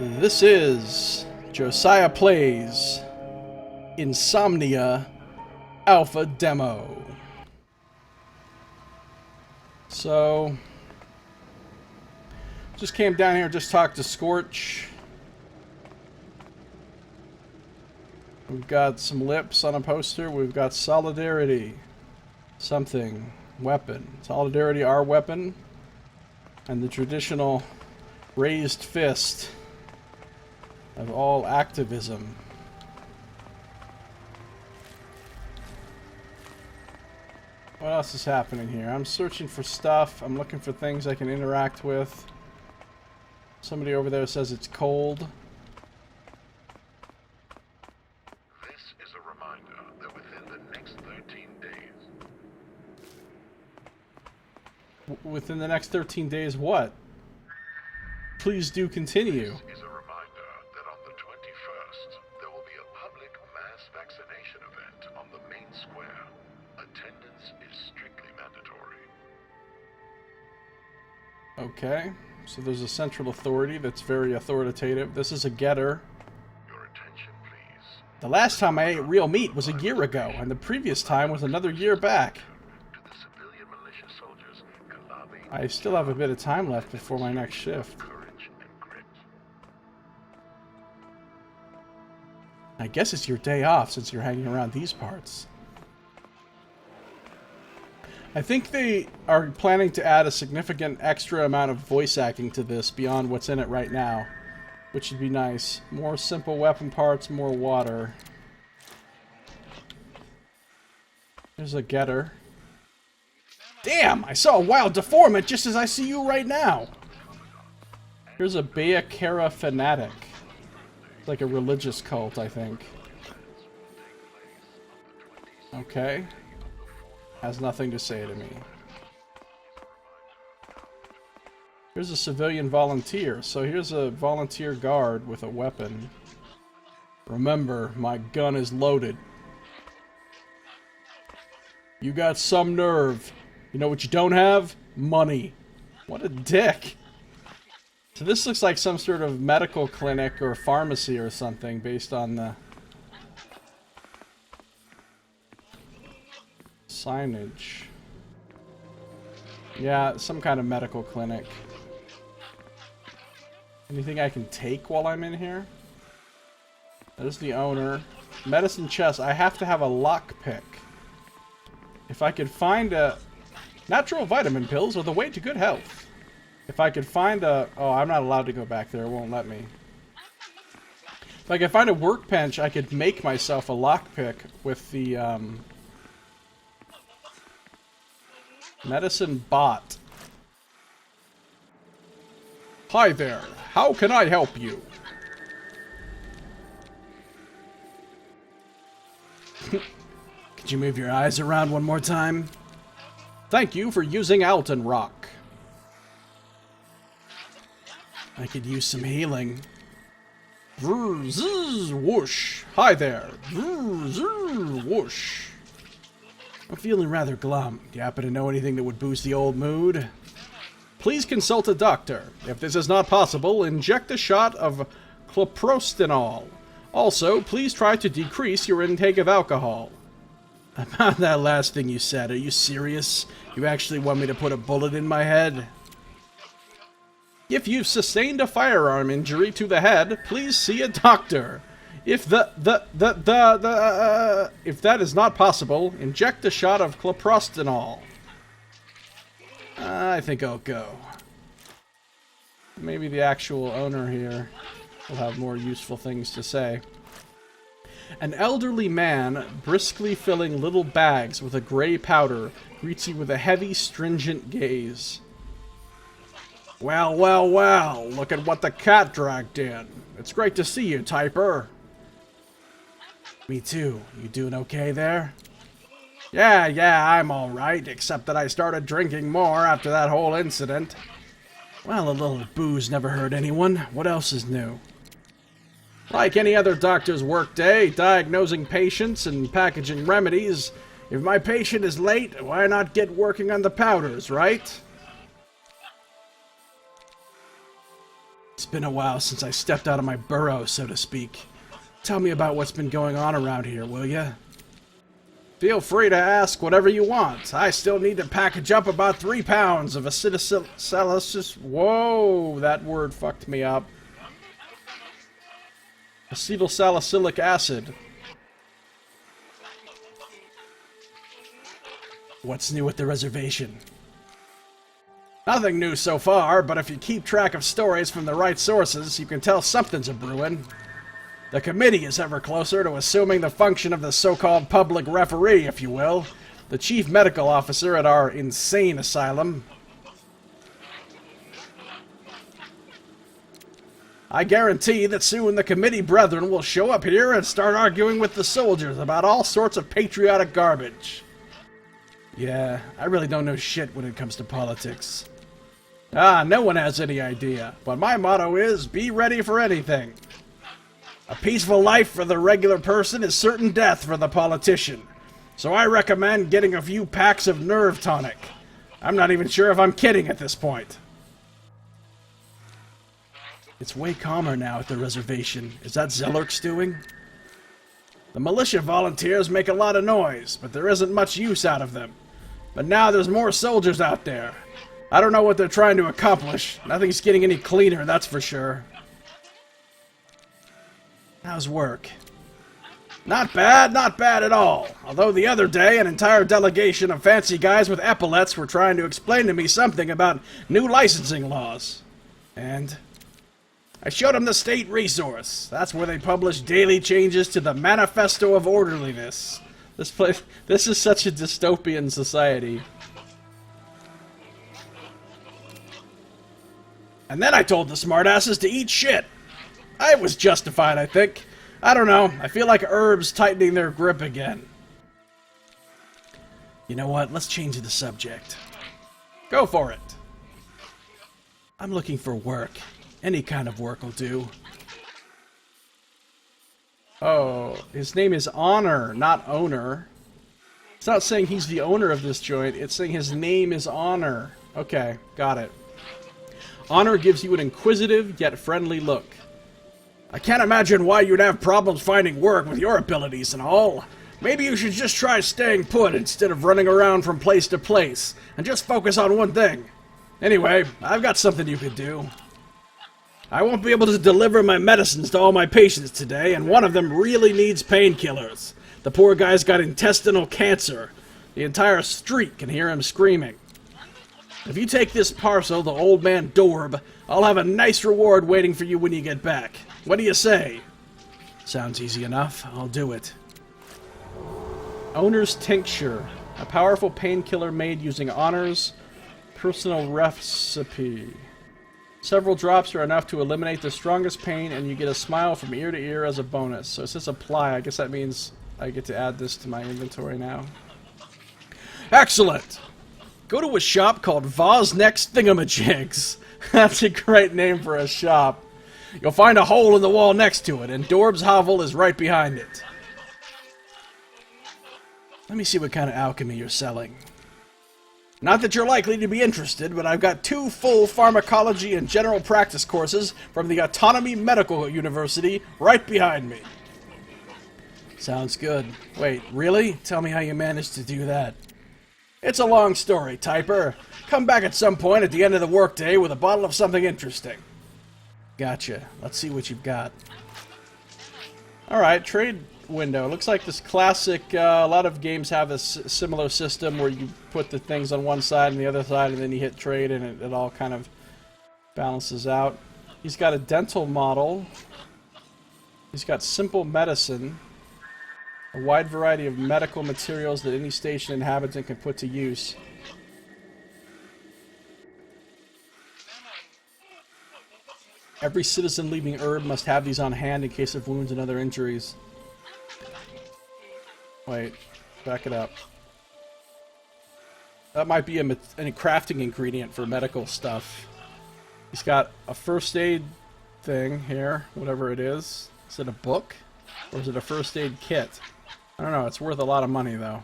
This is Josiah Plays InSomnia Alpha Demo. So, just came down here, just talked to Scorch. We've got some lips on a poster. We've got Solidarity. Something. Weapon. Solidarity, our weapon. And the traditional raised fist of all activism. What else is happening here? I'm searching for stuff. I'm looking for things I can interact with. Somebody over there says it's cold. This is a reminder that within the next 13 days... Within the next 13 days what? Please do continue. This is a reminder that on the 21st, there will be a public mass vaccination event on the main square. Attendance is strictly mandatory. Okay, so there's a central authority that's very authoritative. This is a getter. Your attention, please. The last time I ate real meat was a year ago, and the previous time was another year back. To the civilian militia soldiers, Kalabi, I still have a bit of time left before my next shift. courage and grit. I guess it's your day off since you're hanging around these parts. I think they are planning to add a significant extra amount of voice acting to this beyond what's in it right now, which would be nice. More simple weapon parts, more water. There's a getter. Damn! I saw a wild deformant just as I see you right now! Here's a Bayakera fanatic. It's like a religious cult, I think. Okay. Has nothing to say to me. Here's a civilian volunteer. So here's a volunteer guard with a weapon. Remember, my gun is loaded. You got some nerve. You know what you don't have? Money. What a dick. So this looks like some sort of medical clinic or pharmacy or something based on the signage. Yeah, some kind of medical clinic. Anything I can take while I'm in here? There's the owner. Medicine chest. I have to have a lockpick. If I could find a... Natural vitamin pills are the way to good health. If I could find a... Oh, I'm not allowed to go back there. It won't let me. If I could find a workbench, I could make myself a lockpick with the, medicine bot. Hi there. How can I help you? Could you move your eyes around one more time? Thank you for using Alton Rock. I could use some healing. Vrr, zzz, whoosh. Hi there. Vrr, zzz, whoosh. I'm feeling rather glum. Do you happen to know anything that would boost the old mood? Please consult a doctor. If this is not possible, inject a shot of cloprostenol. Also, please try to decrease your intake of alcohol. About that last thing you said, are you serious? You actually want me to put a bullet in my head? If you've sustained a firearm injury to the head, please see a doctor. If that is not possible, inject a shot of cloprostenol. I think I'll go. Maybe the actual owner here will have more useful things to say. An elderly man, briskly filling little bags with a gray powder, greets you with a heavy, stringent gaze. Well, well, well, look at what the cat dragged in. It's great to see you, Typer. Me too. You doing okay there? Yeah, I'm alright, except that I started drinking more after that whole incident. Well, a little booze never hurt anyone. What else is new? Like any other doctor's workday, diagnosing patients and packaging remedies. If my patient is late, why not get working on the powders, right? been a while since I stepped out of my burrow, so to speak. Tell me about what's been going on around here, will ya? Feel free to ask whatever you want. I still need to package up about 3 pounds of acetylsalicylic... Whoa, that word fucked me up. Acetylsalicylic acid. What's new at the reservation? Nothing new so far, but if you keep track of stories from the right sources, you can tell something's a-brewing. The committee is ever closer to assuming the function of the so-called public referee, if you will, the chief medical officer at our insane asylum. I guarantee that soon the committee brethren will show up here and start arguing with the soldiers about all sorts of patriotic garbage. Yeah, I really don't know shit when it comes to politics. No one has any idea, but my motto is, be ready for anything. A peaceful life for the regular person is certain death for the politician. So I recommend getting a few packs of nerve tonic. I'm not even sure if I'm kidding at this point. It's way calmer now at the reservation. Is that Zellerk's doing? The militia volunteers make a lot of noise, but there isn't much use out of them. But now there's more soldiers out there. I don't know what they're trying to accomplish. Nothing's getting any cleaner, that's for sure. How's work? Not bad at all. Although the other day, an entire delegation of fancy guys with epaulets were trying to explain to me something about new licensing laws. And I showed them the state resource. That's where they publish daily changes to the Manifesto of Orderliness. This is such a dystopian society. And then I told the smartasses to eat shit. I was justified, I think. I don't know. I feel like herbs tightening their grip again. You know what? Let's change the subject. Go for it. I'm looking for work. Any kind of work will do. Oh, his name is Honor, not Owner. It's not saying he's the owner of this joint. It's saying his name is Honor. Okay, got it. Honor gives you an inquisitive yet friendly look. I can't imagine why you'd have problems finding work with your abilities and all. Maybe you should just try staying put instead of running around from place to place, and just focus on one thing. Anyway, I've got something you could do. I won't be able to deliver my medicines to all my patients today, and one of them really needs painkillers. The poor guy's got intestinal cancer. The entire street can hear him screaming. If you take this parcel to Old Man Dorb, I'll have a nice reward waiting for you when you get back. What do you say? Sounds easy enough. I'll do it. Owner's Tincture. A powerful painkiller made using Honor's personal recipe. Several drops are enough to eliminate the strongest pain, and you get a smile from ear to ear as a bonus. So it says apply. I guess that means I get to add this to my inventory now. Excellent! Go to a shop called Vosneck's Thingamajigs. That's a great name for a shop. You'll find a hole in the wall next to it, and Dorb's hovel is right behind it. Let me see what kind of alchemy you're selling. Not that you're likely to be interested, but I've got 2 full pharmacology and general practice courses from the Autonomy Medical University right behind me. Sounds good. Wait, really? Tell me how you managed to do that. It's a long story, Typer. Come back at some point at the end of the workday with a bottle of something interesting. Gotcha. Let's see what you've got. Alright, trade window. Looks like this classic, a lot of games have a similar system where you put the things on one side and the other side, and then you hit trade and it all kind of balances out. He's got a dental model. He's got simple medicine. A wide variety of medical materials that any station inhabitant can put to use. Every citizen leaving Herb must have these on hand in case of wounds and other injuries. Wait, back it up. That might be a crafting ingredient for medical stuff. He's got a first aid thing here, whatever it is. Is it a book? Or is it a first aid kit? I don't know, it's worth a lot of money though.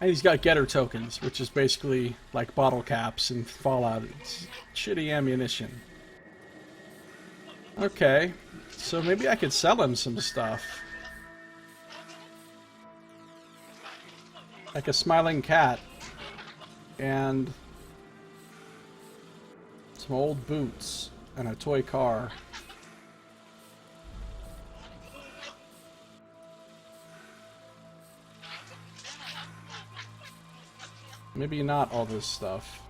And he's got getter tokens, which is basically like bottle caps in Fallout. It's shitty ammunition. Okay, so maybe I could sell him some stuff. Like a smiling cat. And some old boots. And a toy car. Maybe not all this stuff.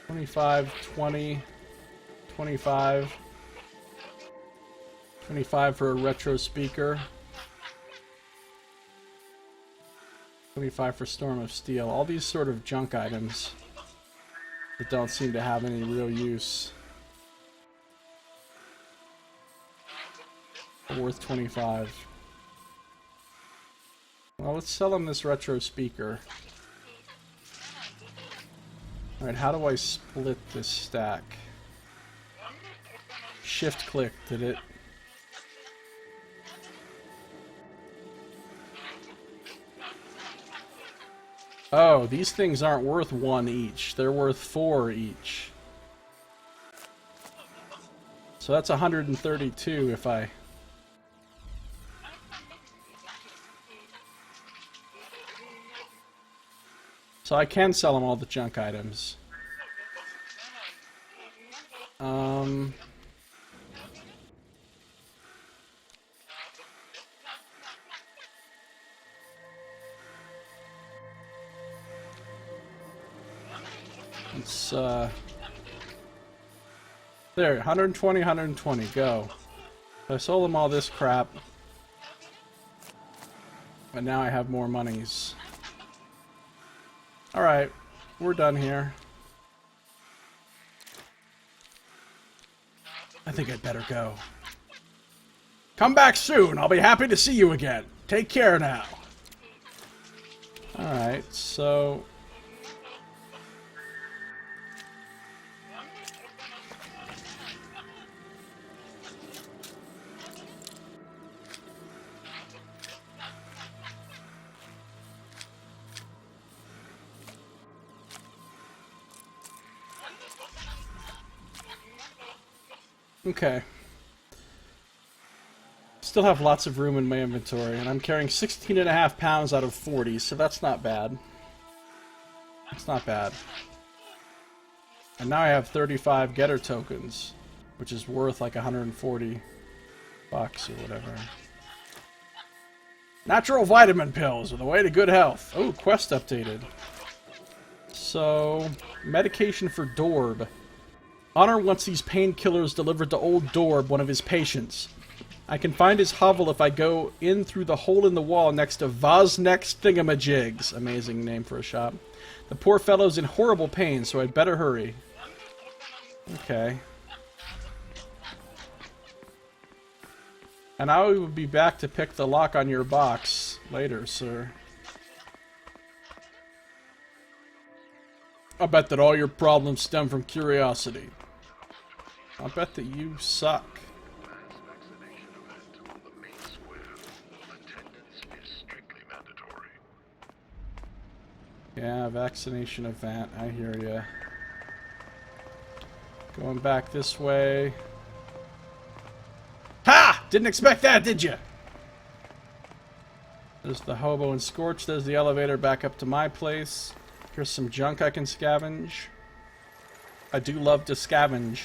$25, $20, $25. $25 for a retro speaker. $25 for Storm of Steel. All these sort of junk items that don't seem to have any real use. Worth $25. Well, let's sell him this retro speaker. Alright, how do I split this stack? Shift click, did it? Oh, these things aren't worth 1 each. They're worth 4 each. So that's 132 if I... So I can sell them all the junk items. It's, there, 120, 120, go. I sold them all this crap. But now I have more monies. Alright, we're done here. I think I'd better go. Come back soon, I'll be happy to see you again. Take care now. Alright, so... Okay. Still have lots of room in my inventory, and I'm carrying 16.5 pounds out of 40, so that's not bad. It's not bad. And now I have 35 getter tokens, which is worth like 140 bucks or whatever. Natural vitamin pills are the way to good health. Oh, quest updated. So, medication for Dorb. Honor wants these painkillers delivered to old Dorb, one of his patients. I can find his hovel if I go in through the hole in the wall next to Vosnex Thingamajigs. Amazing name for a shop. The poor fellow's in horrible pain, so I'd better hurry. Okay. And I will be back to pick the lock on your box later, sir. I bet that all your problems stem from curiosity. I'll bet that you suck. Mass vaccination event on the main square. Attendance is strictly mandatory. Yeah, vaccination event. I hear ya. Going back this way. Ha! Didn't expect that, did you? There's the hobo and Scorch. There's the elevator back up to my place. Here's some junk I can scavenge. I do love to scavenge.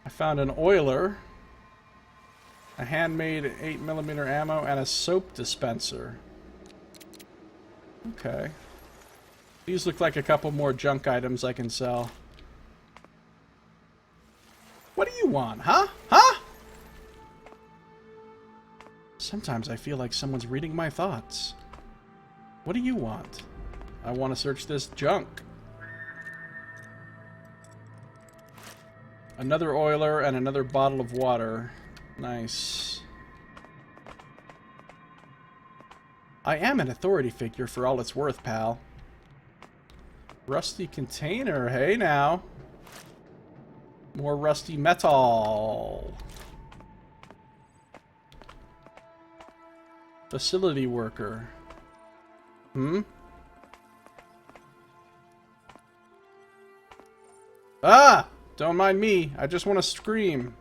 I found an oiler, a handmade 8mm ammo, and a soap dispenser. Okay. These look like a couple more junk items I can sell. What do you want, huh? Huh? Sometimes I feel like someone's reading my thoughts. What do you want? I want to search this junk. Another oiler and another bottle of water. Nice. I am an authority figure for all it's worth, pal. Rusty container. Hey now. More rusty metal. Facility worker. Hmm? Ah! Don't mind me. I just want to scream.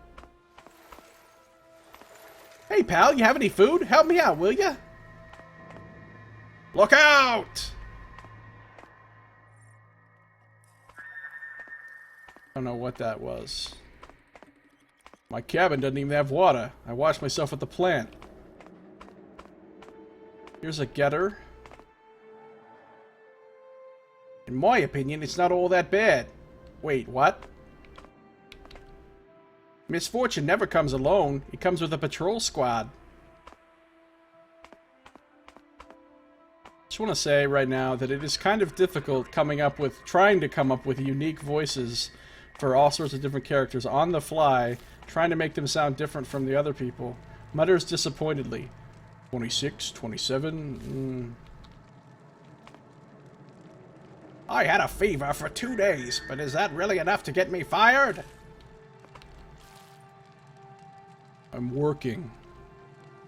Hey, pal, you have any food? Help me out, will ya? Look out! I don't know what that was. My cabin doesn't even have water. I washed myself at the plant. Here's a getter. In my opinion, it's not all that bad. Wait, what? Misfortune never comes alone. It comes with a patrol squad. Just want to say right now that it is kind of difficult trying to come up with unique voices for all sorts of different characters on the fly, trying to make them sound different from the other people. Mutters disappointedly. 26, 27, I had a fever for 2 days, but is that really enough to get me fired? I'm working.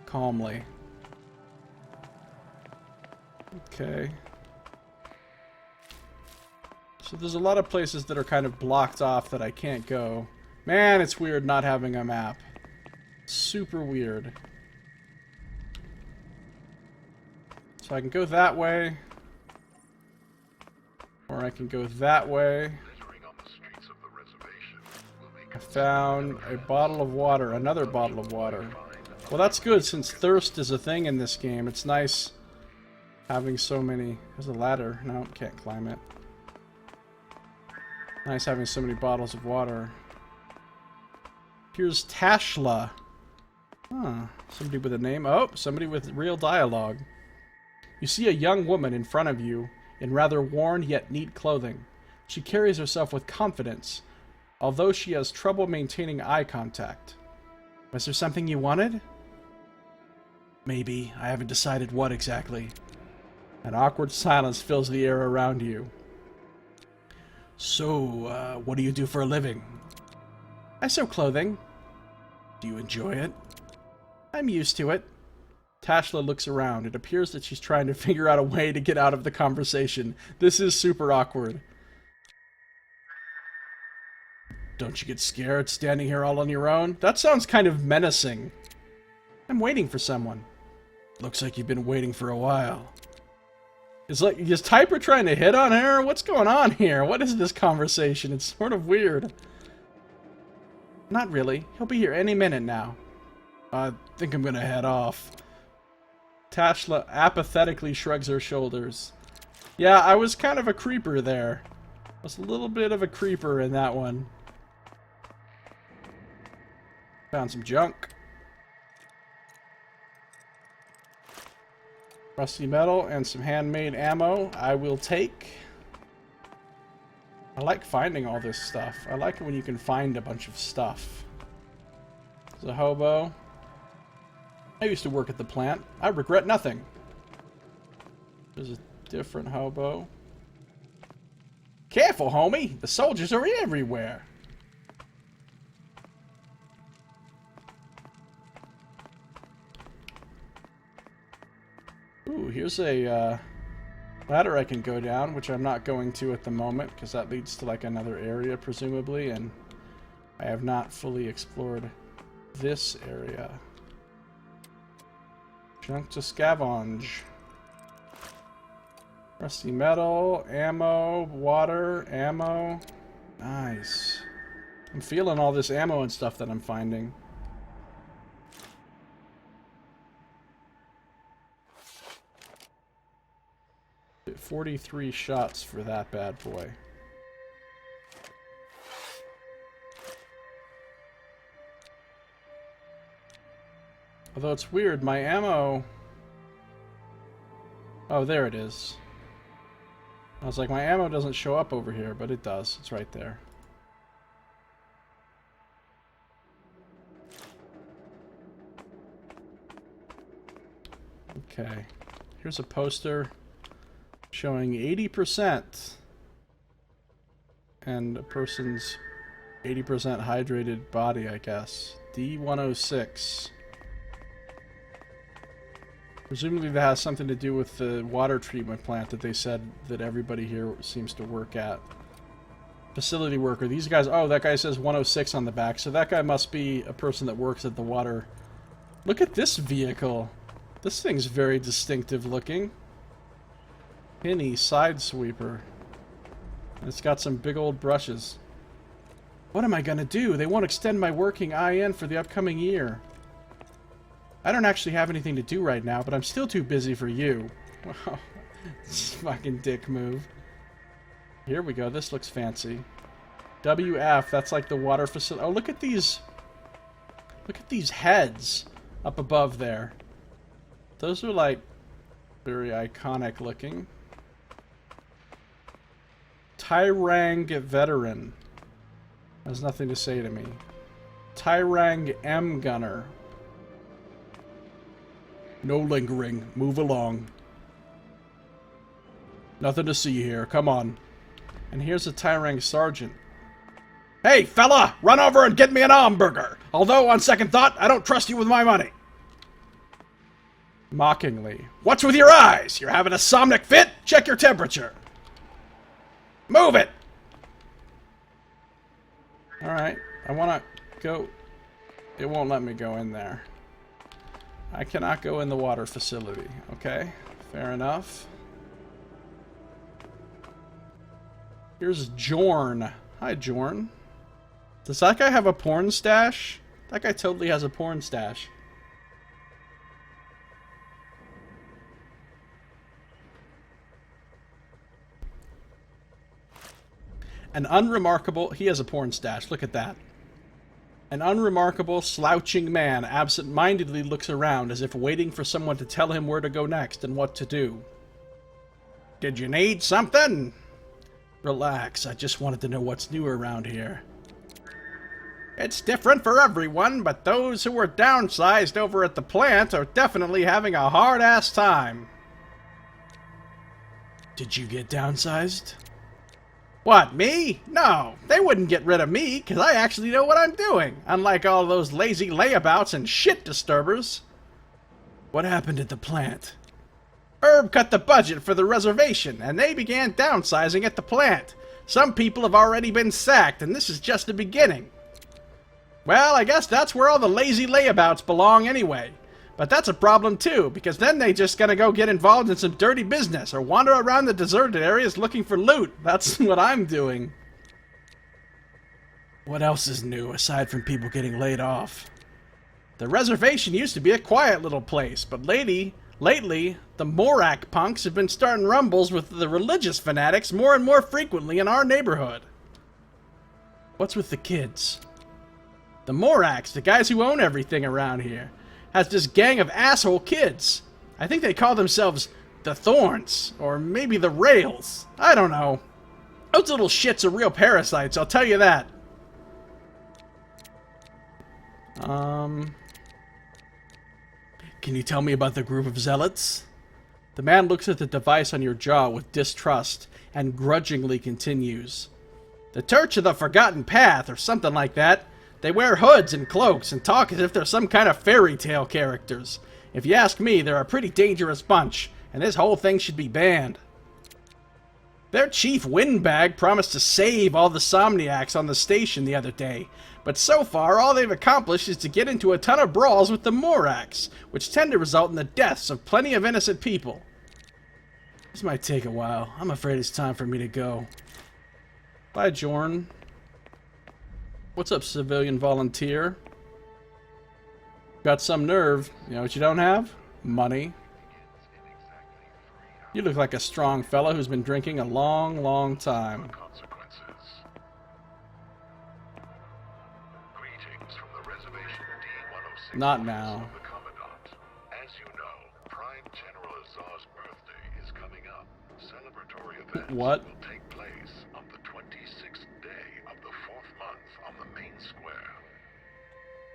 Calmly. Okay. So there's a lot of places that are kind of blocked off that I can't go. Man, it's weird not having a map. Super weird. So I can go that way. Or I can go that way. I found a bottle of water. Another bottle of water. Well, that's good since thirst is a thing in this game. It's nice having so many... There's a ladder. No, can't climb it. Nice having so many bottles of water. Here's Tashla. Huh. Somebody with a name. Oh, somebody with real dialogue. You see a young woman in front of you in rather worn yet neat clothing. She carries herself with confidence, although she has trouble maintaining eye contact. Was there something you wanted? Maybe. I haven't decided what exactly. An awkward silence fills the air around you. So, what do you do for a living? I sew clothing. Do you enjoy it? I'm used to it. Tashla looks around. It appears that she's trying to figure out a way to get out of the conversation. This is super awkward. Don't you get scared standing here all on your own? That sounds kind of menacing. I'm waiting for someone. Looks like you've been waiting for a while. Is Typer trying to hit on her? What's going on here? What is this conversation? It's sort of weird. Not really. He'll be here any minute now. I think I'm gonna head off. Tashla apathetically shrugs her shoulders. Yeah, I was kind of a creeper there. I was a little bit of a creeper in that one. Found some junk. Rusty metal and some handmade ammo I will take. I like finding all this stuff. I like it when you can find a bunch of stuff. There's a hobo. I used to work at the plant. I regret nothing. There's a different hobo. Careful, homie! The soldiers are everywhere! Ooh, here's a ladder I can go down, which I'm not going to at the moment, because that leads to like another area, presumably, and I have not fully explored this area. Junk to scavenge. Rusty metal, ammo, water, ammo. Nice. I'm feeling all this ammo and stuff that I'm finding. Get 43 shots for that bad boy. Although it's weird, my ammo... Oh, there it is. I was like, my ammo doesn't show up over here, but it does. It's right there. Okay. Here's a poster showing 80% and a person's 80% hydrated body, I guess. D106. Presumably that has something to do with the water treatment plant that they said that everybody here seems to work at. Facility worker. These guys... Oh, that guy says 106 on the back. So that guy must be a person that works at the water. Look at this vehicle. This thing's very distinctive looking. Penny side sweeper. It's got some big old brushes. What am I gonna do? They won't extend my working IN for the upcoming year. I don't actually have anything to do right now, but I'm still too busy for you. Wow. It's a fucking dick move. Here we go. This looks fancy. WF, that's like the water facility. Oh, look at these... Look at these heads up above there. Those are, like, very iconic looking. Tyrang Veteran. Has nothing to say to me. Tyrang M Gunner. No lingering. Move along. Nothing to see here. Come on. And here's a Tyrang Sergeant. Hey, fella! Run over and get me an hamburger! Although, on second thought, I don't trust you with my money. Mockingly. What's with your eyes? You're having a somnic fit? Check your temperature. Move it! Alright. I want to go... It won't let me go in there. I cannot go in the water facility. Okay. Fair enough. Here's Jorn. Hi, Jorn. Does that guy have a porn stash? That guy totally has a porn stash. An unremarkable... He has a porn stash. Look at that. An unremarkable, slouching man absent-mindedly looks around as if waiting for someone to tell him where to go next and what to do. Did you need something? Relax, I just wanted to know what's new around here. It's different for everyone, but those who were downsized over at the plant are definitely having a hard-ass time. Did you get downsized? What, me? No, they wouldn't get rid of me, because I actually know what I'm doing, unlike all those lazy layabouts and shit disturbers. What happened at the plant? Herb cut the budget for the reservation, and they began downsizing at the plant. Some people have already been sacked, and this is just the beginning. Well, I guess that's where all the lazy layabouts belong anyway. But that's a problem too, because then they just gonna go get involved in some dirty business or wander around the deserted areas looking for loot. That's what I'm doing. What else is new aside from people getting laid off? The reservation used to be a quiet little place, but lately, the Morak punks have been starting rumbles with the religious fanatics more and more frequently in our neighborhood. What's with the kids? The Moraks, the guys who own everything around here, has this gang of asshole kids. I think they call themselves the Thorns, or maybe the Rails. I don't know. Those little shits are real parasites, I'll tell you that. Can you tell me about the group of zealots? The man looks at the device on your jaw with distrust and grudgingly continues. The Church of the Forgotten Path, or something like that. They wear hoods and cloaks and talk as if they're some kind of fairy tale characters. If you ask me, they're a pretty dangerous bunch, and this whole thing should be banned. Their chief windbag promised to save all the Somniacs on the station the other day, but so far all they've accomplished is to get into a ton of brawls with the Moraks, which tend to result in the deaths of plenty of innocent people. This might take a while. I'm afraid it's time for me to go. Bye, Jorn. What's up, civilian volunteer? Got some nerve. You know what you don't have? Money. You look like a strong fella who's been drinking a long, long time. Greetings from the reservation D-106. Not now. The Commandant. As you know, Prime General Azar's birthday is coming up. Celebratory events What? will take place on the 26th day of the 4th month on the main square.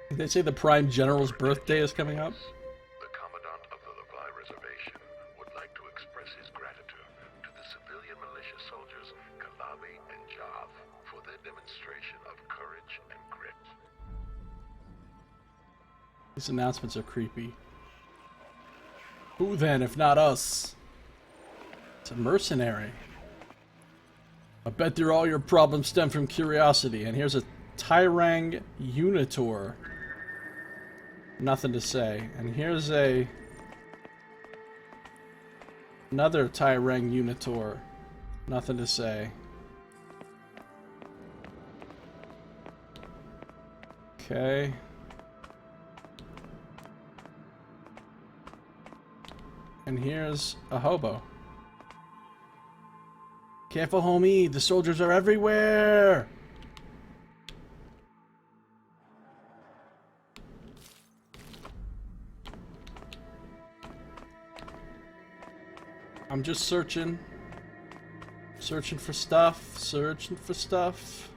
Did they say the Prime General's birthday is coming up? The Commandant of the Levi Reservation would like to express his gratitude to the civilian militia soldiers Kalabi and Jav for their demonstration of courage and grit. These announcements are creepy. Who then, if not us? It's a mercenary. I bet they're all your problems stem from curiosity. And here's a Tyrang Unitor. Nothing to say. And here's another Tyrang Unitor. Nothing to say. Okay. And here's a hobo. Careful, homie. The soldiers are everywhere. I'm just searching. Searching for stuff. Searching for stuff.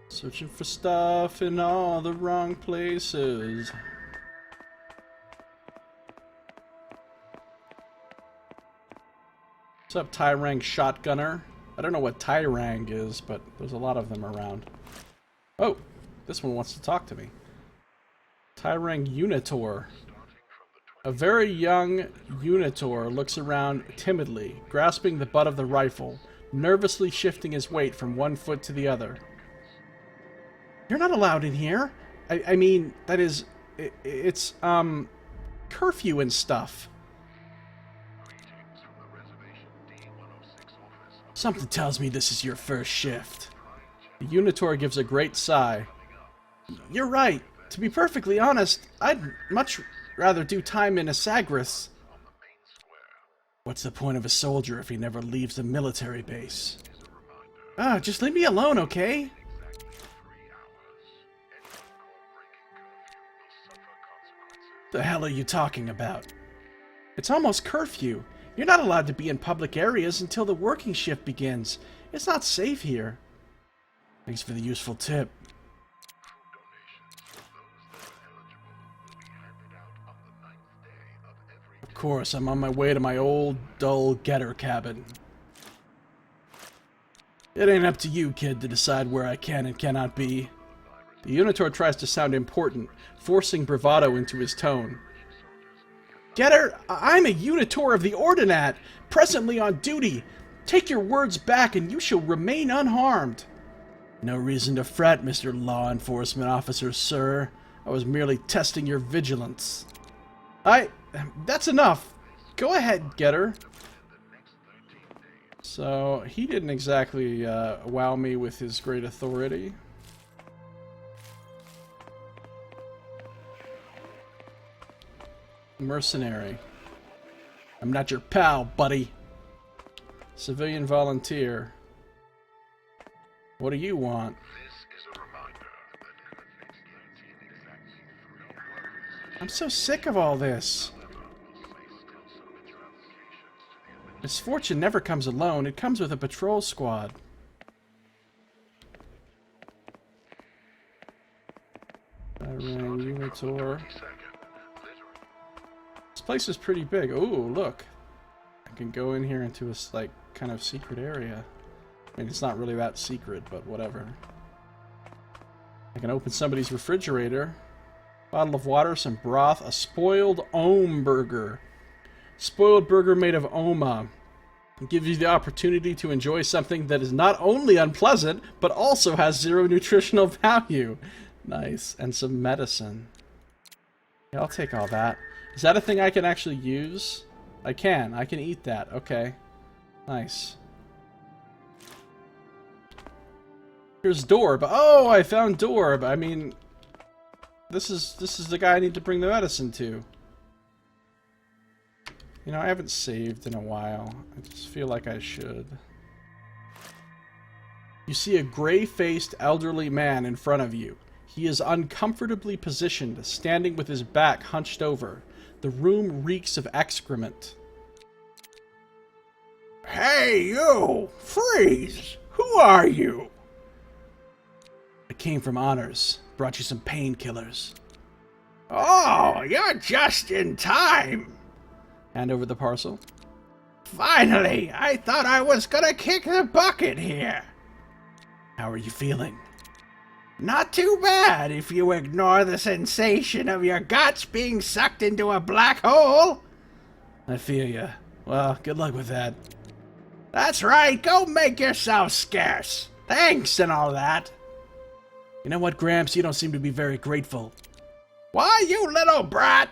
Searching for stuff in all the wrong places. What's up, Tyrang Shotgunner? I don't know what Tyrang is, but there's a lot of them around. Oh, this one wants to talk to me. Tyrang Unitor. A very young Unitor looks around timidly, grasping the butt of the rifle, nervously shifting his weight from one foot to the other. You're not allowed in here. I mean, that is... It's, curfew and stuff. Something tells me this is your first shift. The Unitor gives a great sigh. You're right. To be perfectly honest, I'd much rather do time in Asagris. What's the point of a soldier if he never leaves the military base? Ah, just leave me alone, okay? The hell are you talking about? It's almost curfew. You're not allowed to be in public areas until the working shift begins. It's not safe here. Thanks for the useful tip. Of course, I'm on my way to my old, dull getter cabin. It ain't up to you, kid, to decide where I can and cannot be. The Unitor tries to sound important, forcing bravado into his tone. Getter, I'm a Unitor of the Ordinat, presently on duty. Take your words back and you shall remain unharmed. No reason to fret, Mr. Law Enforcement Officer, sir. I was merely testing your vigilance. That's enough. Go ahead, Getter. So, he didn't exactly wow me with his great authority. Mercenary. I'm not your pal, buddy. Civilian volunteer. What do you want? I'm so sick of all this. Misfortune never comes alone. It comes with a patrol squad. Unitor. This place is pretty big. Ooh, look. I can go in here into a, like, kind of secret area. I mean, it's not really that secret, but whatever. I can open somebody's refrigerator. Bottle of water, some broth, a spoiled Ohm burger. Spoiled burger made of Oma. It gives you the opportunity to enjoy something that is not only unpleasant, but also has zero nutritional value. Nice. And some medicine. Yeah, I'll take all that. Is that a thing I can actually use? I can eat that. Okay. Nice. Here's Dorb. Oh, I found Dorb. I mean, this is the guy I need to bring the medicine to. You know, I haven't saved in a while. I just feel like I should. You see a gray-faced elderly man in front of you. He is uncomfortably positioned, standing with his back hunched over. The room reeks of excrement. Hey, you! Freeze! Who are you? I came from Honors. Brought you some painkillers. Oh, you're just in time! Hand over the parcel. Finally! I thought I was gonna kick the bucket here! How are you feeling? Not too bad if you ignore the sensation of your guts being sucked into a black hole! I feel ya. Well, good luck with that. That's right, go make yourself scarce. Thanks and all that. You know what, Gramps? You don't seem to be very grateful. Why, you little brat!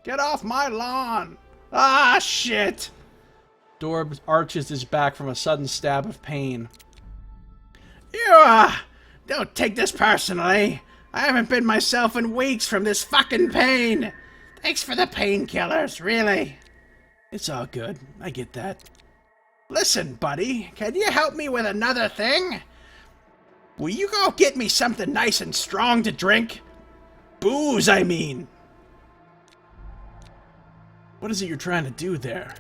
Get off my lawn! Ah, shit! Dorb arches his back from a sudden stab of pain. You, don't take this personally. I haven't been myself in weeks from this fucking pain. Thanks for the painkillers, really. It's all good. I get that. Listen, buddy, can you help me with another thing? Will you go get me something nice and strong to drink? Booze, I mean. What is it you're trying to do there?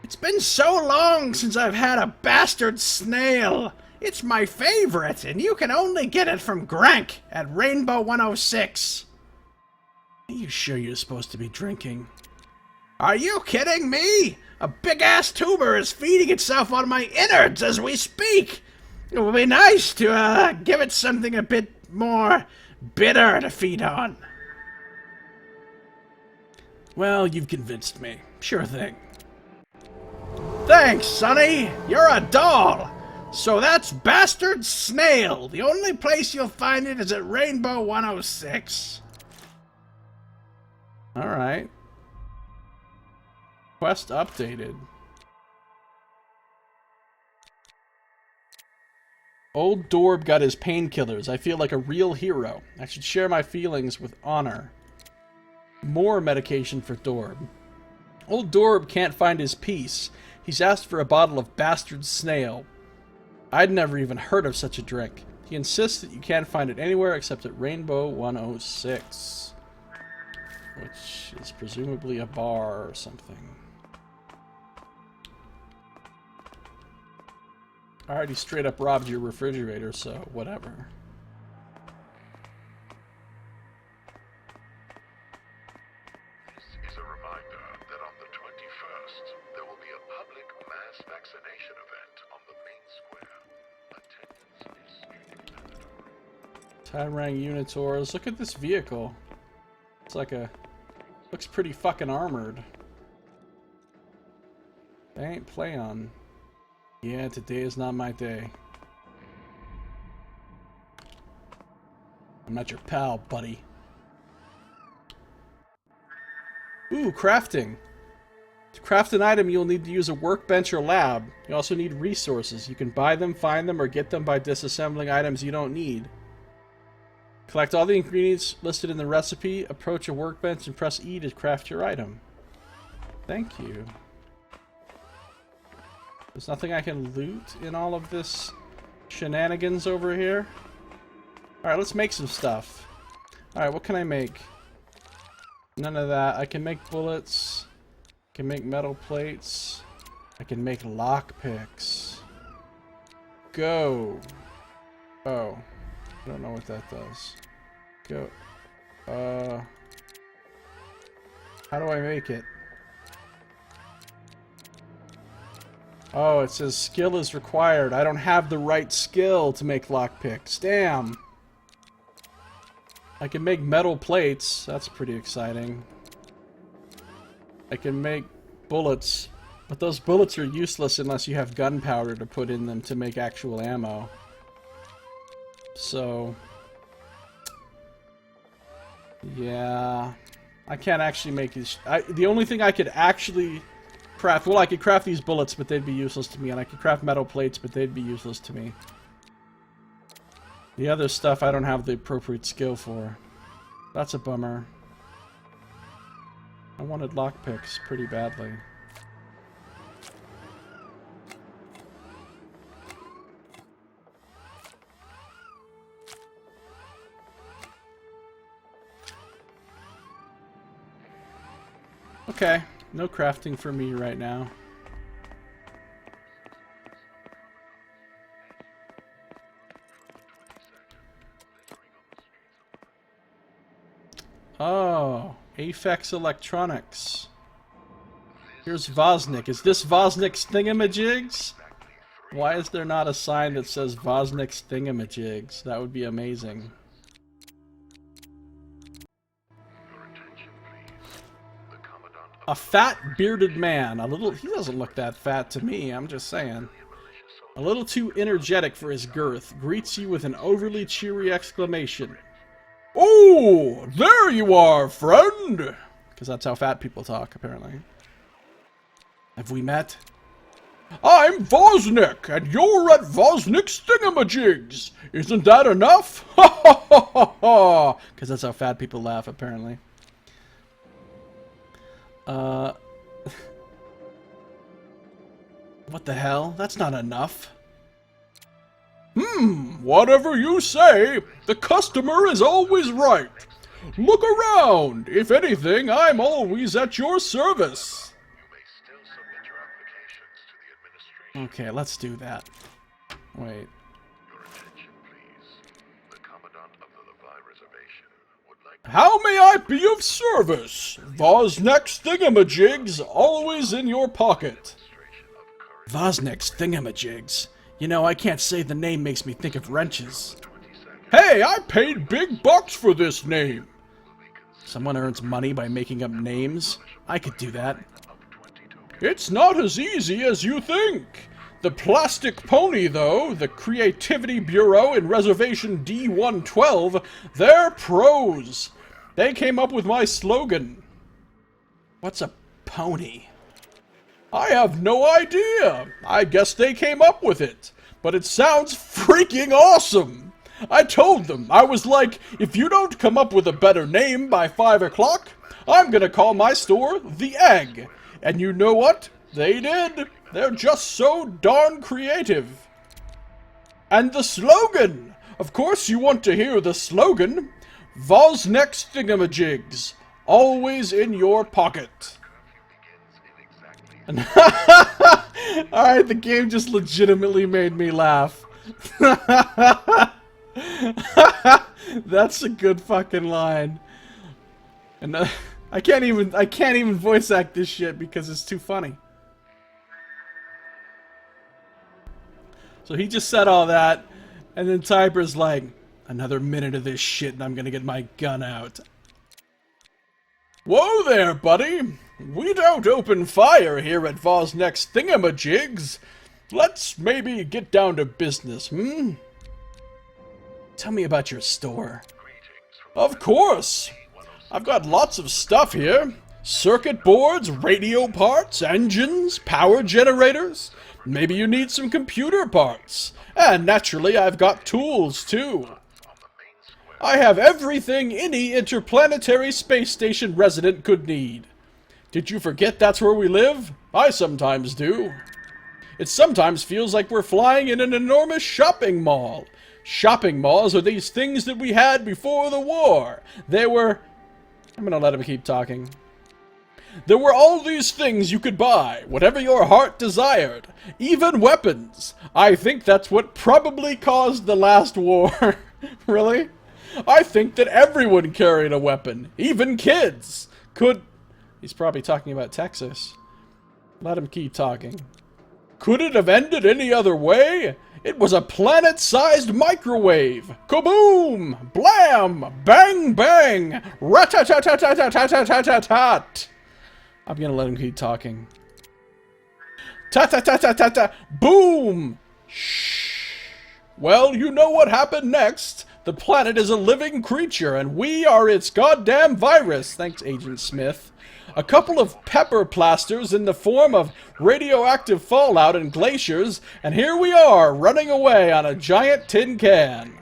It's been so long since I've had a bastard snail. It's my favorite, and you can only get it from Grank at Rainbow 106. Are you sure you're supposed to be drinking? Are you kidding me? A big-ass tuber is feeding itself on my innards as we speak. It would be nice to, give it something a bit more bitter to feed on. Well, you've convinced me. Sure thing. Thanks, Sonny. You're a doll. So that's Bastard Snail. The only place you'll find it is at Rainbow 106. Alright. Quest updated. Old Dorb got his painkillers. I feel like a real hero. I should share my feelings with honor. More medication for Dorb. Old Dorb can't find his peace. He's asked for a bottle of Bastard Snail. I'd never even heard of such a drink. He insists that you can't find it anywhere except at Rainbow 106. Which is presumably a bar or something. I already straight up robbed your refrigerator, so whatever. This is a reminder that on the 21st, there will be a public mass vaccination event on the main square. Attendance is strictly Tyrang Unitors. Look at this vehicle. It's like a... Looks pretty fucking armored. They ain't play on. Yeah, today is not my day. I'm not your pal, buddy. Ooh, crafting. To craft an item, you'll need to use a workbench or lab. You also need resources. You can buy them, find them, or get them by disassembling items you don't need. Collect all the ingredients listed in the recipe, approach a workbench, and press E to craft your item. Thank you. There's nothing I can loot in all of this shenanigans over here. Alright, let's make some stuff. Alright, what can I make? None of that. I can make bullets. I can make metal plates. I can make lockpicks. Go. Oh. I don't know what that does. Go. How do I make it? Oh, it says skill is required. I don't have the right skill to make lockpicks. Damn. I can make metal plates. That's pretty exciting. I can make bullets. But those bullets are useless unless you have gunpowder to put in them to make actual ammo. So... yeah... I can't actually make these... the only thing I could actually... craft. Well, I could craft these bullets, but they'd be useless to me, and I could craft metal plates, but they'd be useless to me. The other stuff I don't have the appropriate skill for. That's a bummer. I wanted lockpicks pretty badly. Okay. No crafting for me right now. Oh, Aphex Electronics. Here's Vosnik. Is this Vosnik's thingamajigs? Why is there not a sign that says Vosnik's thingamajigs? That would be amazing. Your attention, please. The Commandant of A fat, bearded man. He doesn't look that fat to me, I'm just saying. A little too energetic for his girth, greets you with an overly cheery exclamation. Oh, there you are, friend! Because that's how fat people talk, apparently. Have we met? I'm Vosnik, and you're at Vosnik's Thingamajigs. Isn't that enough? Ha ha ha ha ha! Because that's how fat people laugh, apparently. What the hell? That's not enough. Whatever you say, the customer is always right. Look around. If anything, I'm always at your service. You may still submit your applications to the administration. Okay, let's do that. Wait. Your attention, please. The Commandant of the Levi Reservation would like to How may I be of service? Vosnik's Thingamajigs, always in your pocket. Vosnik's Thingamajigs. You know, I can't say the name makes me think of wrenches. Hey, I paid big bucks for this name. Someone earns money by making up names. I could do that. It's not as easy as you think. The Plastic Pony, though, the Creativity Bureau in Reservation D112, they're pros. They came up with my slogan. What's a pony? I have no idea. I guess they came up with it. But it sounds freaking awesome. I told them, I was like, if you don't come up with a better name by 5 o'clock, I'm gonna call my store The Egg. And you know what? They did. They're just so darn creative. And the slogan! Of course you want to hear the slogan. Vosnik's Thingamajigs, always in your pocket. Alright, the game just legitimately made me laugh. That's a good fucking line. And I can't even voice act this shit because it's too funny. So he just said all that, and then Typer's like, another minute of this shit and I'm gonna get my gun out. Whoa there, buddy! We don't open fire here at Vosnik's Thingamajigs. Let's maybe get down to business, Tell me about your store. Of course! I've got lots of stuff here. Circuit boards, radio parts, engines, power generators. Maybe you need some computer parts. And naturally, I've got tools, too. I have everything any interplanetary space station resident could need. Did you forget that's where we live? I sometimes do. It sometimes feels like we're flying in an enormous shopping mall. Shopping malls are these things that we had before the war. They were... I'm gonna let him keep talking. There were all these things you could buy, whatever your heart desired. Even weapons. I think that's what probably caused the last war. Really? I think that everyone carried a weapon. Even kids. He's probably talking about Texas. Let him keep talking. Could it have ended any other way? It was a planet-sized microwave. Kaboom! Blam! Bang bang! Rat-tat-tat-tat-tat-tat-tat-tat! I'm gonna let him keep talking. Ta-ta-ta-ta-ta-ta! Boom! Shh! Well, you know what happened next. The planet is a living creature, and we are its goddamn virus. Thanks, Agent Smith. A couple of pepper plasters in the form of radioactive fallout and glaciers, and here we are, running away on a giant tin can.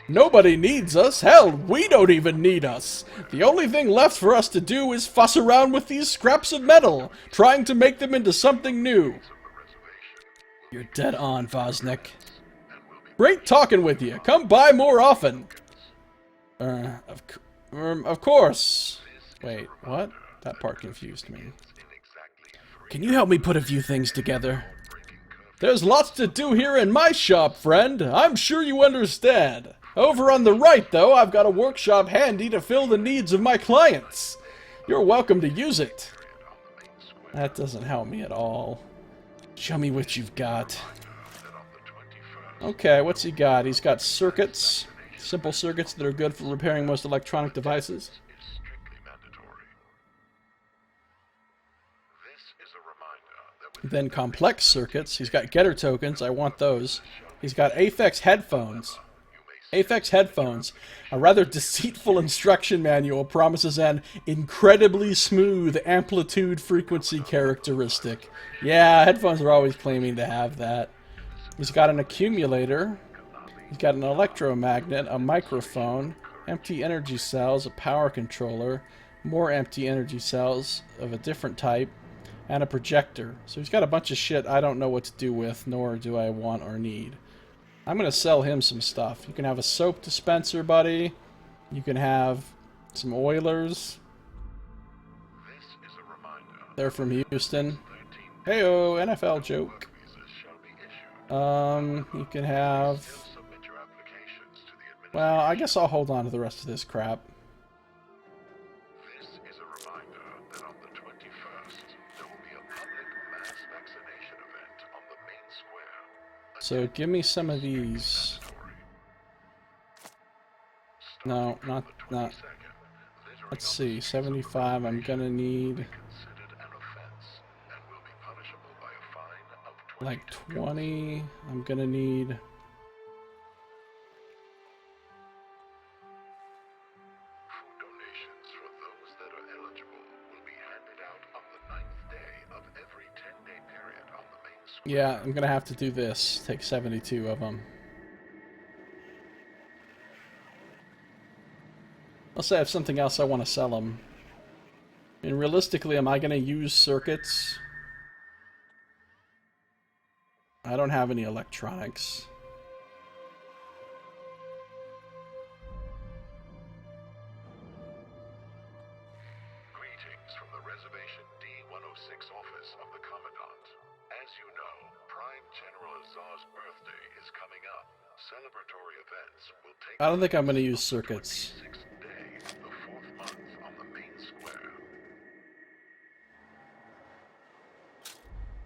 Nobody needs us. Hell, we don't even need us. The only thing left for us to do is fuss around with these scraps of metal, trying to make them into something new. You're dead on, Vosnik. Great talking with you. Come by more often. Of course. Wait, what? That part confused me. Can you help me put a few things together? There's lots to do here in my shop, friend. I'm sure you understand. Over on the right, though, I've got a workshop handy to fill the needs of my clients. You're welcome to use it. That doesn't help me at all. Show me what you've got. Okay, what's he got? He's got circuits. Simple circuits that are good for repairing most electronic devices. Then complex circuits. He's got getter tokens. I want those. He's got Aphex headphones. Aphex headphones. A rather deceitful instruction manual promises an incredibly smooth amplitude frequency characteristic. Yeah, headphones are always claiming to have that. He's got an accumulator. He's got an electromagnet, a microphone, empty energy cells, a power controller, more empty energy cells of a different type, and a projector. So he's got a bunch of shit I don't know what to do with, nor do I want or need. I'm going to sell him some stuff. You can have a soap dispenser, buddy. You can have some Oilers. They're from Houston. Heyo, NFL joke. You can have... Well, I guess I'll hold on to the rest of this crap. This is a reminder that on the 21st, there will be a public mass vaccination event on the main square. So give me some of these. No, not. Let's see, 75. I'm gonna need like 20. I'm gonna need. Yeah, I'm gonna have to do this. Take 72 of them. Unless I have something else I want to sell them. I mean, realistically, am I gonna use circuits? I don't have any electronics. Greetings from the Reservation D-106 office of the Commandant. As you know, Prime General Azar's birthday is coming up. Celebratory events will take... I don't think I'm going to use circuits. ...the 6th day, the 4th month on the main square.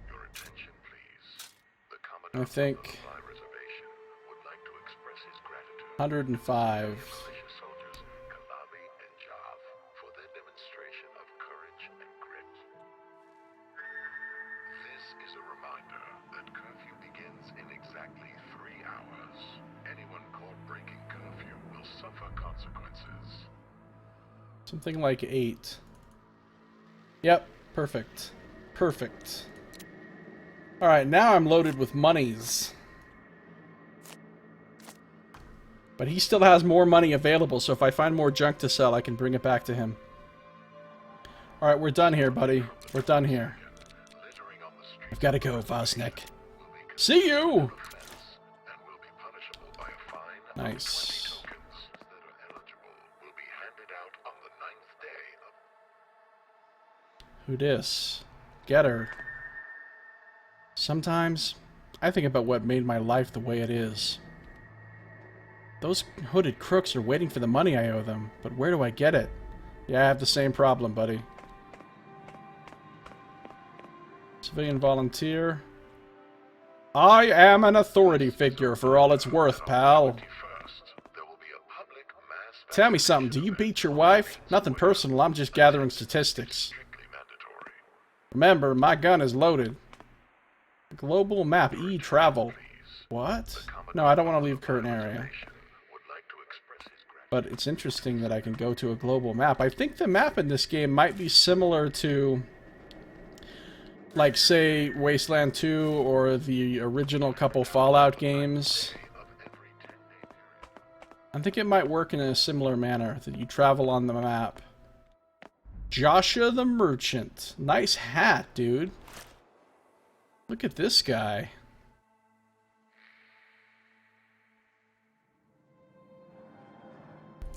Your attention, please. The Commandant I think of the Reservation would like to express his gratitude 105. militia soldiers Kalabi and Jav for their demonstration of courage and grit. This is a reminder that curfew begins in exactly 3 hours. Anyone caught breaking curfew will suffer consequences. Something like 8. Yep, perfect. Perfect. Alright, now I'm loaded with monies. But he still has more money available, so if I find more junk to sell, I can bring it back to him. Alright, we're done here, buddy. We're done here. Littering on the street I've got to go, Vosnik. will be See you! offense and will be punishable by a fine. Nice. Tokens that are eligible will be handed out on the 9th day of... Who dis? Get her. Sometimes, I think about what made my life the way it is. Those hooded crooks are waiting for the money I owe them, but where do I get it? Yeah, I have the same problem, buddy. Civilian volunteer. I am an authority figure for all it's worth, pal. First, there will be a public mass Tell me something, do you beat your wife? Nothing personal, I'm just gathering statistics. strictly mandatory. Remember, my gun is loaded. Global map, E-travel. What? No, I don't want to leave current area. Would like to express his gratitude. But it's interesting that I can go to a global map. I think the map in this game might be similar to, like, say, Wasteland 2 or the original couple Fallout games. I think it might work in a similar manner, that you travel on the map. Joshua the Merchant. Nice hat, dude. Look at this guy.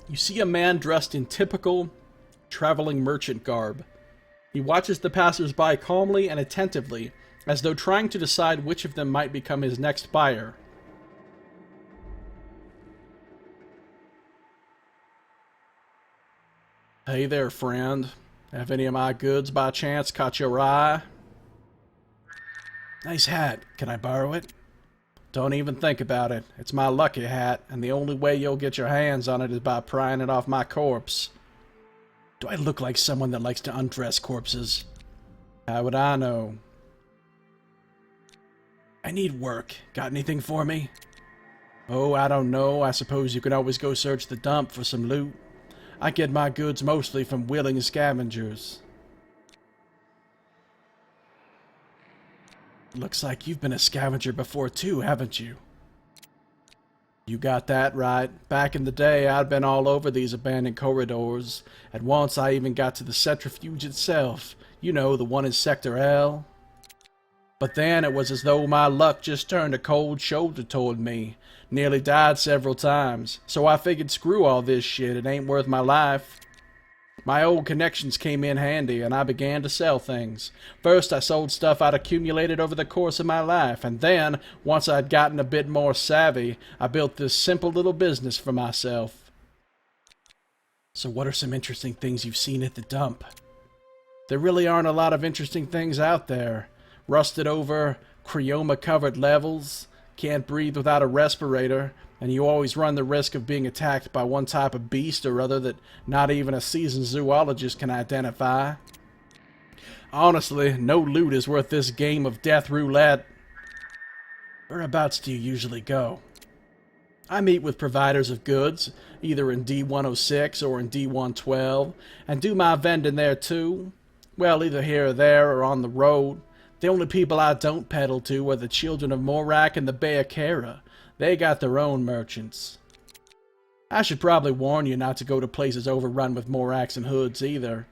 You see a man dressed in typical traveling merchant garb. He watches the passers-by calmly and attentively, as though trying to decide which of them might become his next buyer. Hey there, friend. Have any of my goods by chance caught your eye? Nice hat. Can I borrow it? Don't even think about it. It's my lucky hat, and the only way you'll get your hands on it is by prying it off my corpse. Do I look like someone that likes to undress corpses? How would I know? I need work. Got anything for me? Oh, I don't know. I suppose you can always go search the dump for some loot. I get my goods mostly from willing scavengers. Looks like you've been a scavenger before too, haven't you? You got that right. Back in the day, I'd been all over these abandoned corridors. At once, I even got to the centrifuge itself. You know, the one in Sector L. But then, it was as though my luck just turned a cold shoulder toward me. Nearly died several times. So I figured, screw all this shit, it ain't worth my life. My old connections came in handy, and I began to sell things. First, I sold stuff I'd accumulated over the course of my life, and then, once I'd gotten a bit more savvy, I built this simple little business for myself. So what are some interesting things you've seen at the dump? There really aren't a lot of interesting things out there. Rusted over, cryoma-covered levels, can't breathe without a respirator, and you always run the risk of being attacked by one type of beast or other that not even a seasoned zoologist can identify. Honestly, no loot is worth this game of death roulette. Whereabouts do you usually go? I meet with providers of goods, either in D106 or in D112, and do my vending there too. Well, either here or there or on the road. The only people I don't peddle to are the children of Morak and the Bay of Kara. They got their own merchants. I should probably warn you not to go to places overrun with Moraks and hoods either.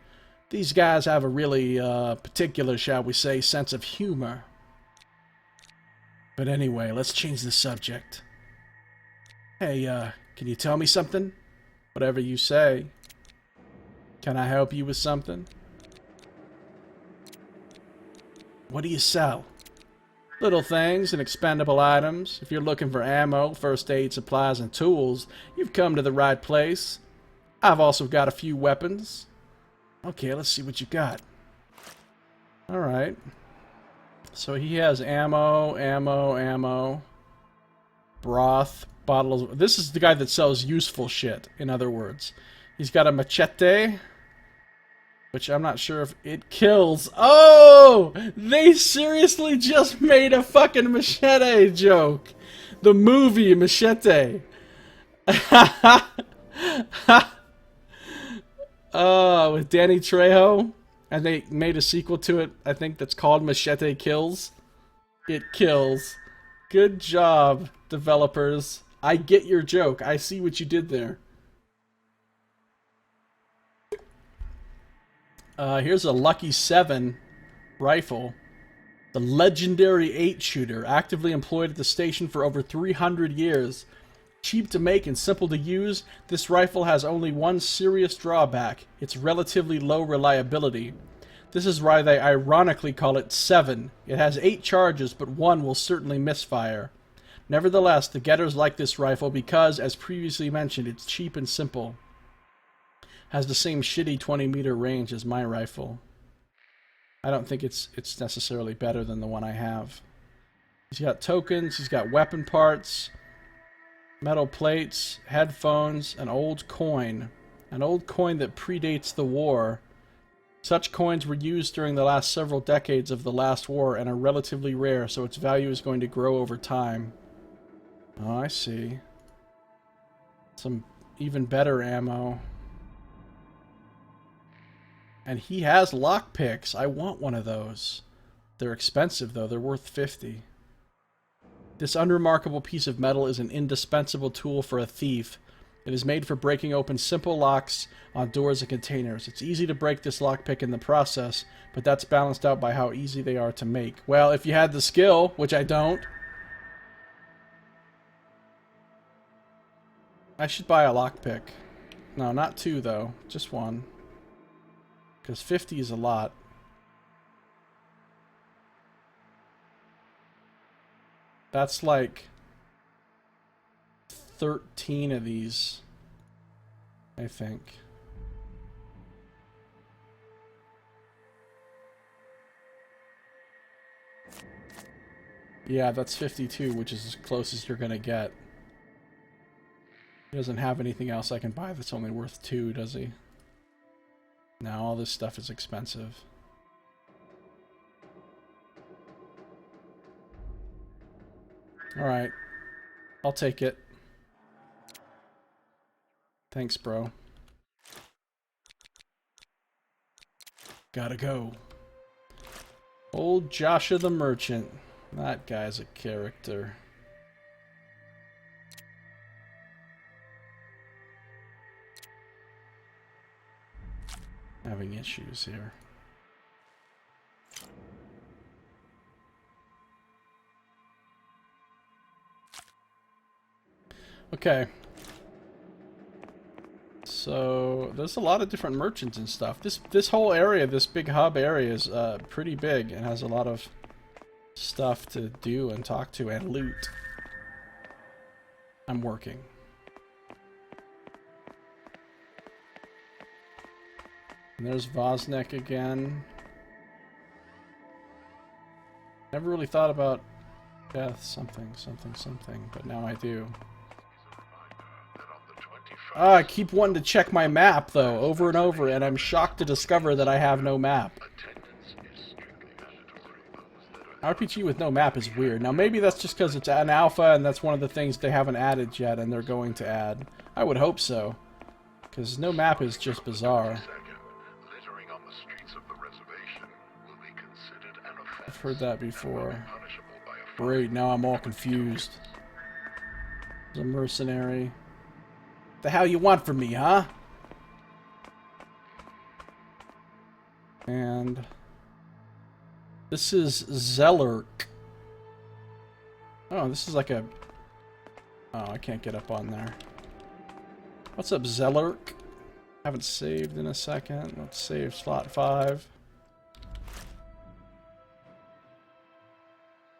These guys have a really particular, shall we say, sense of humor. But anyway, let's change the subject. Hey, can you tell me something? Whatever you say. Can I help you with something? What do you sell? Little things and expendable items. If you're looking for ammo, first aid supplies, and tools, you've come to the right place. I've also got a few weapons. Okay, let's see what you got. Alright. So he has ammo. Broth, bottles. This is the guy that sells useful shit, in other words. He's got a machete, which I'm not sure if it kills. Oh! They seriously just made a fucking machete joke. The movie Machete. With Danny Trejo. And they made a sequel to it, I think, that's called Machete Kills. It kills. Good job, developers. I get your joke. I see what you did there. Here's a Lucky 7 rifle. The legendary 8-shooter, actively employed at the station for over 300 years. Cheap to make and simple to use, this rifle has only one serious drawback: its relatively low reliability. This is why they ironically call it 7. It has 8 charges, but one will certainly misfire. Nevertheless, the getters like this rifle because, as previously mentioned, it's cheap and simple. Has the same shitty 20-meter range as my rifle. I don't think it's necessarily better than the one I have. He's got tokens, he's got weapon parts, metal plates, headphones, an old coin. An old coin that predates the war. Such coins were used during the last several decades of the last war and are relatively rare, so its value is going to grow over time. Oh, I see. Some even better ammo. And he has lockpicks. I want one of those. They're expensive, though. They're worth 50. This unremarkable piece of metal is an indispensable tool for a thief. It is made for breaking open simple locks on doors and containers. It's easy to break this lockpick in the process, but that's balanced out by how easy they are to make. Well, if you had the skill, which I don't. I should buy a lockpick. No, not 2, though. Just 1. Because 50 is a lot. That's like 13 of these, I think. Yeah, that's 52, which is as close as you're gonna get. He doesn't have anything else I can buy that's only worth 2, does he? Now all this stuff is expensive. Alright. I'll take it. Thanks, bro. Gotta go. Old Joshua the Merchant. That guy's a character. Having issues here. Okay. So there's a lot of different merchants and stuff. This whole area, this big hub area, is pretty big and has a lot of stuff to do and talk to and loot. I'm working. And there's Vosnek again. Never really thought about death, something, but now I do. I keep wanting to check my map, though, over and over, and I'm shocked to discover that I have no map. RPG with no map is weird. Now, maybe that's just because it's an alpha, and that's one of the things they haven't added yet, and they're going to add. I would hope so, because no map is just bizarre. I've heard that before. Great, now I'm all confused. There's a mercenary. The hell you want from me, huh? And this is Zellerk. Oh, this is like a... Oh, I can't get up on there. What's up, Zellerk? Haven't saved in a second. Let's save slot 5.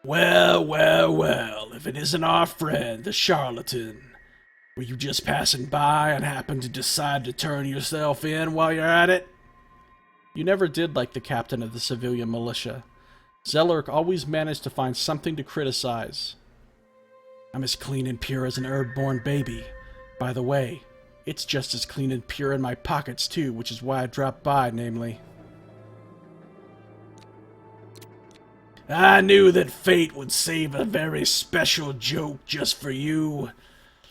Well, well, well, if it isn't our friend, the charlatan. Were you just passing by and happened to decide to turn yourself in while you're at it? You never did like the captain of the civilian militia. Zellerk always managed to find something to criticize. I'm as clean and pure as an herb-born baby. By the way, it's just as clean and pure in my pockets too, which is why I dropped by, namely. I knew that fate would save a very special joke just for you.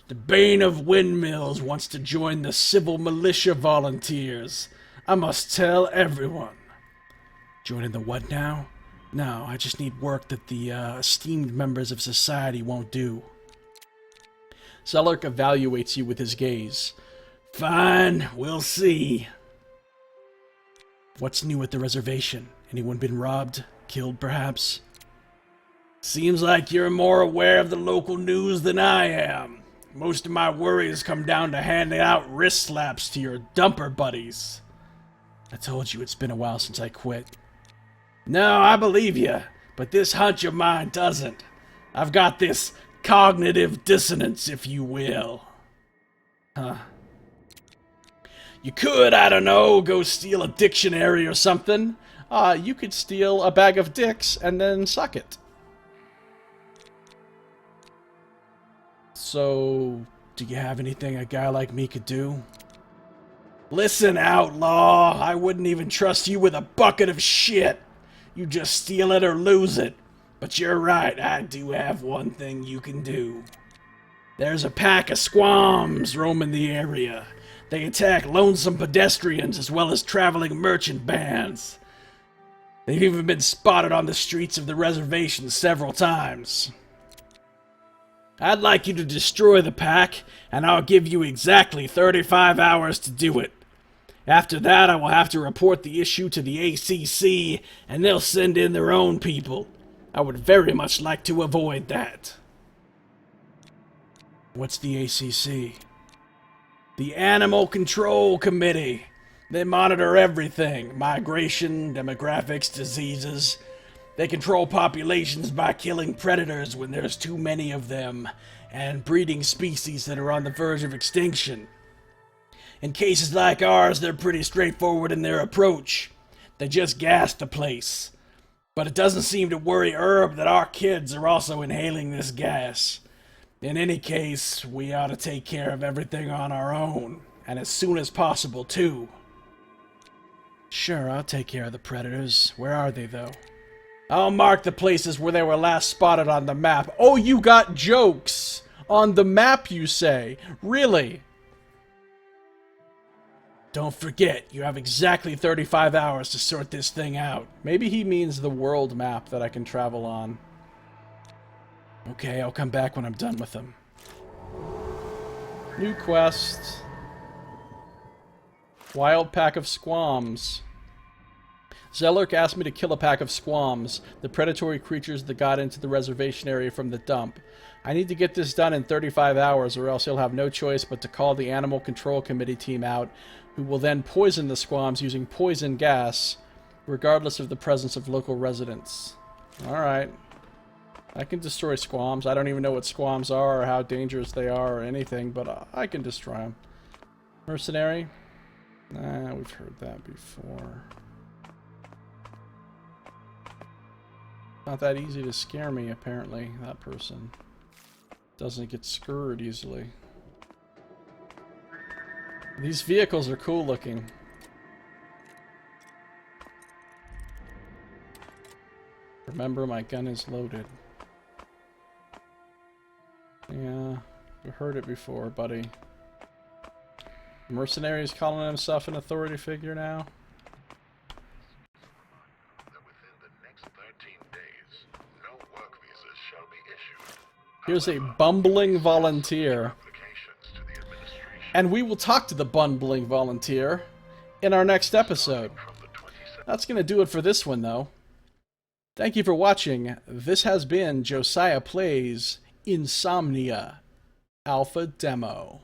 The Bane of Windmills wants to join the Civil Militia Volunteers. I must tell everyone. Joining the what now? No, I just need work that the esteemed members of society won't do. Zellerk evaluates you with his gaze. Fine, we'll see. What's new at the reservation? Anyone been robbed? Killed, perhaps? Seems like you're more aware of the local news than I am. Most of my worries come down to handing out wrist slaps to your dumper buddies. I told you it's been a while since I quit. No, I believe you, but this hunch of mine doesn't. I've got this cognitive dissonance, if you will. Huh. You could, I don't know, go steal a dictionary or something. You could steal a bag of dicks and then suck it. So, do you have anything a guy like me could do? Listen, outlaw, I wouldn't even trust you with a bucket of shit. You just steal it or lose it. But you're right, I do have one thing you can do. There's a pack of squams roaming the area. They attack lonesome pedestrians as well as traveling merchant bands. They've even been spotted on the streets of the reservation several times. I'd like you to destroy the pack, and I'll give you exactly 35 hours to do it. After that, I will have to report the issue to the ACC, and they'll send in their own people. I would very much like to avoid that. What's the ACC? The Animal Control Committee. They monitor everything. Migration, demographics, diseases. They control populations by killing predators when there's too many of them, and breeding species that are on the verge of extinction. In cases like ours, they're pretty straightforward in their approach. They just gas the place. But it doesn't seem to worry Herb that our kids are also inhaling this gas. In any case, we ought to take care of everything on our own, and as soon as possible, too. Sure, I'll take care of the predators. Where are they, though? I'll mark the places where they were last spotted on the map. Oh, you got jokes! On the map, you say? Really? Don't forget, you have exactly 35 hours to sort this thing out. Maybe he means the world map that I can travel on. Okay, I'll come back when I'm done with them. New quest. Wild pack of squams. Zellerk asked me to kill a pack of squams, the predatory creatures that got into the reservation area from the dump. I need to get this done in 35 hours or else he'll have no choice but to call the Animal Control Committee team out, who will then poison the squams using poison gas, regardless of the presence of local residents. Alright. I can destroy squams. I don't even know what squams are or how dangerous they are or anything, but I can destroy them. Mercenary? Nah, we've heard that before. Not that easy to scare me, apparently, that person. Doesn't get scurred easily. These vehicles are cool looking. Remember, my gun is loaded. Yeah, we heard it before, buddy. Mercenary's calling himself an authority figure now. Here's a bumbling volunteer. And we will talk to the bumbling volunteer in our next episode. That's going to do it for this one, though. Thank you for watching. This has been Josiah Plays InSomnia Alpha Demo.